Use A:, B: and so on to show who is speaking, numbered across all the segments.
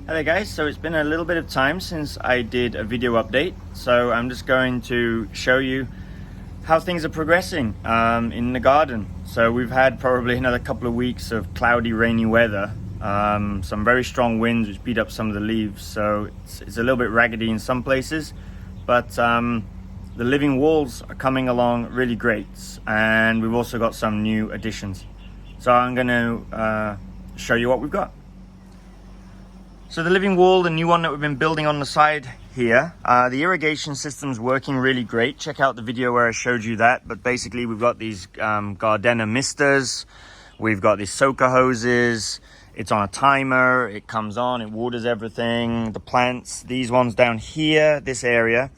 A: Hello guys, so it's been a little bit of time since I did a video update, so I'm just going to show you how things are progressing in the garden. So we've had probably another couple of weeks of cloudy, rainy weather, some very strong winds which beat up some of the leaves, so it's a little bit raggedy in some places, but the living walls are coming along really great, and we've also got some new additions. So I'm going to show you what we've got. So the living wall, the new one that we've been building on the side here, the irrigation system's working really great. Check out the video where I showed you that. But basically we've got these Gardena misters, we've got these soaker hoses, it's on a timer, it comes on, it waters everything. The plants, these ones down here, this area,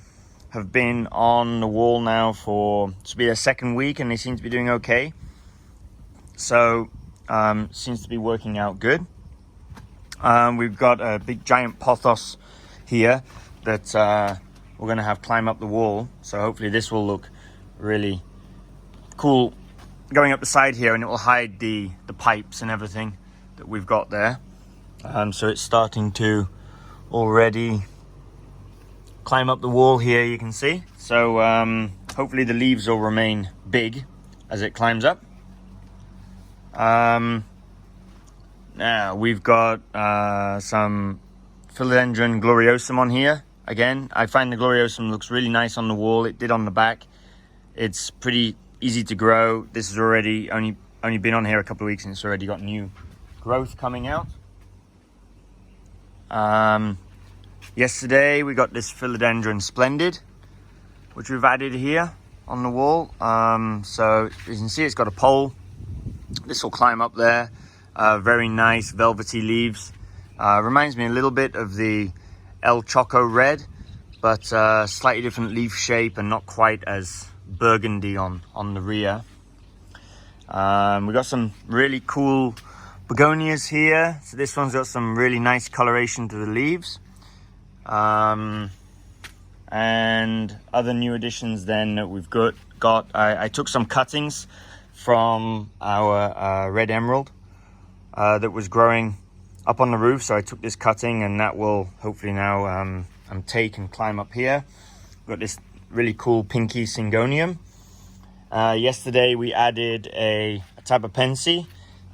A: have been on the wall now for, this will be their second week, and they seem to be doing okay. So, seems to be working out good. We've got a big giant pothos here that we're going to have climb up the wall, so hopefully this will look really cool going up the side here, and it will hide the pipes and everything that we've got there. So it's starting to already climb up the wall here, you can see. So hopefully the leaves will remain big as it climbs up. Now we've got some Philodendron gloriosum on here. Again, I find the gloriosum looks really nice on the wall. It did on the back. It's pretty easy to grow. This has already only been on here a couple of weeks, and it's already got new growth coming out. Yesterday we got this Philodendron splendid, which we've added here on the wall. So you can see it's got a pole. This will climb up there. Very nice velvety leaves. Reminds me a little bit of the El Choco red, but slightly different leaf shape and not quite as burgundy on the rear. We've got some really cool begonias here. So this one's got some really nice coloration to the leaves. And other new additions then that we've got. I took some cuttings from our red emerald that was growing up on the roof, so I took this cutting, and that will hopefully now take and climb up here. We've got this really cool pinky syngonium. Yesterday we added a tabapensi.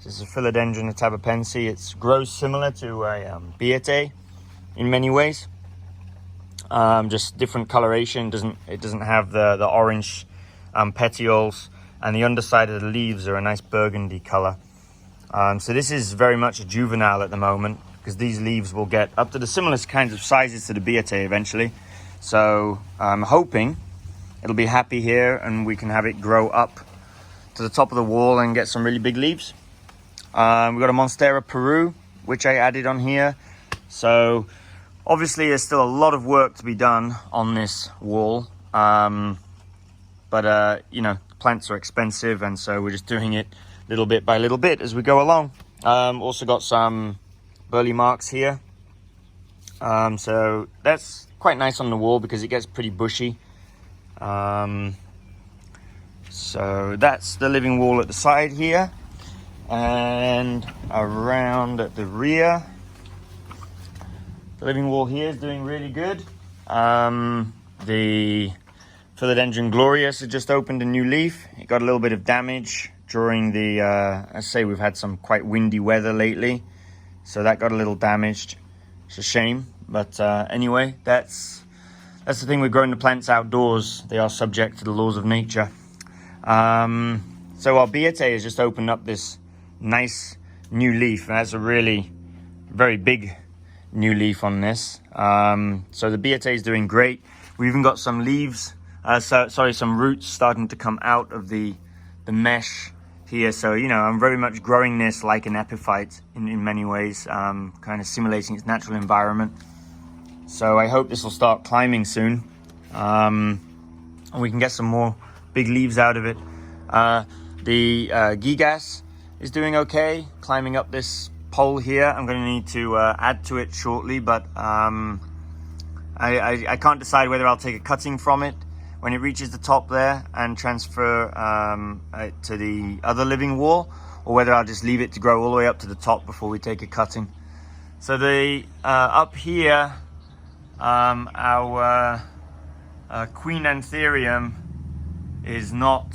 A: This is a Philodendron tabapensi. It grows similar to a biete in many ways, just different coloration. It doesn't have the orange petioles, and the underside of the leaves are a nice burgundy color. So this is very much a juvenile at the moment, because these leaves will get up to the similar kinds of sizes to the biete eventually. So I'm hoping it'll be happy here and we can have it grow up to the top of the wall and get some really big leaves. We've got a Monstera Peru, which I added on here. So obviously there's still a lot of work to be done on this wall. But you know, plants are expensive, and so we're just doing it little bit by little bit as we go along. Also got some burley marks here. So that's quite nice on the wall because it gets pretty bushy. So that's the living wall at the side here. And around at the rear, the living wall here is doing really good. The Philodendron glorious has just opened a new leaf. It got a little bit of damage during the, I say we've had some quite windy weather lately, so that got a little damaged. It's a shame, but anyway, that's the thing with growing the plants outdoors. They are subject to the laws of nature. So our biete has just opened up this nice new leaf, and that's a really very big new leaf on this. So the biete is doing great. We even got some leaves, some roots starting to come out of the mesh here. So, you know, I'm very much growing this like an epiphyte in many ways, kind of simulating its natural environment. So I hope this will start climbing soon, and we can get some more big leaves out of it. The gigas is doing okay, climbing up this pole here. I'm going to need to add to it shortly, but I can't decide whether I'll take a cutting from it when it reaches the top there and transfer it to the other living wall, or whether I'll just leave it to grow all the way up to the top before we take a cutting. So the up here, our Queen Anthurium is not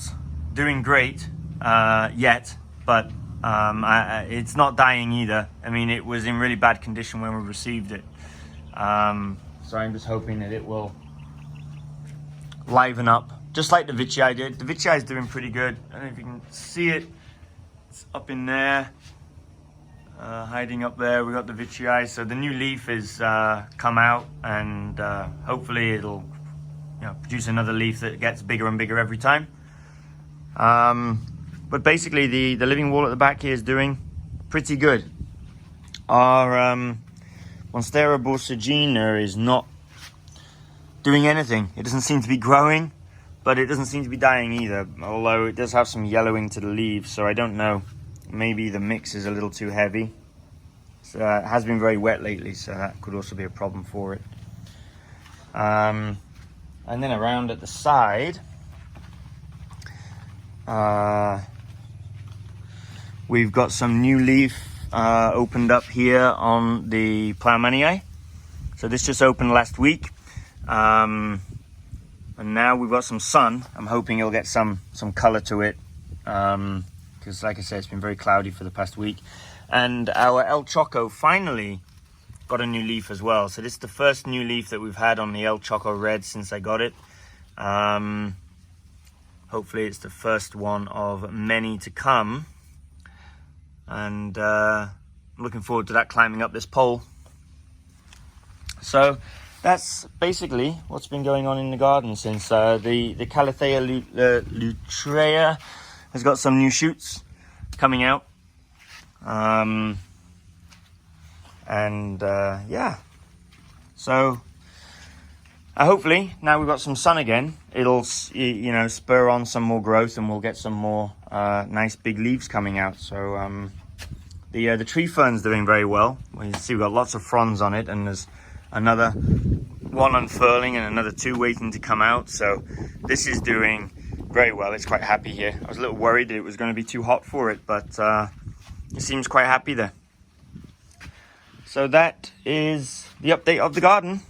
A: doing great yet, but it's not dying either. I mean, it was in really bad condition when we received it. So I'm just hoping that it will liven up, just like the Vichii did. The Vichii is doing pretty good. I don't know if you can see it. It's up in there, hiding up there. We got the Vichii. So the new leaf is come out, and hopefully it'll, produce another leaf that gets bigger and bigger every time. But basically, the living wall at the back here is doing pretty good. Our Monstera borsagina is not doing anything. It doesn't seem to be growing, but it doesn't seem to be dying either, although it does have some yellowing to the leaves, so I don't know. Maybe the mix is a little too heavy. So, it has been very wet lately, so that could also be a problem for it. And then around at the side, we've got some new leaf opened up here on the Plougmanii. So this just opened last week. And now we've got some sun. I'm hoping it'll get some color to it, because like I said, it's been very cloudy for the past week. And our El Choco finally got a new leaf as well. So this is the first new leaf that we've had on the El Choco Red since I got it. Hopefully it's the first one of many to come, and I'm looking forward to that climbing up this pole. So that's basically what's been going on in the garden since the Calathea lutrea has got some new shoots coming out. Yeah, so hopefully now we've got some sun again, it'll spur on some more growth, and we'll get some more nice big leaves coming out. So the tree fern's doing very well. You see we've got lots of fronds on it, and there's another one unfurling and another two waiting to come out. So this is doing very well. It's quite happy here. I was a little worried that it was going to be too hot for it, but it seems quite happy there. So that is the update of the garden.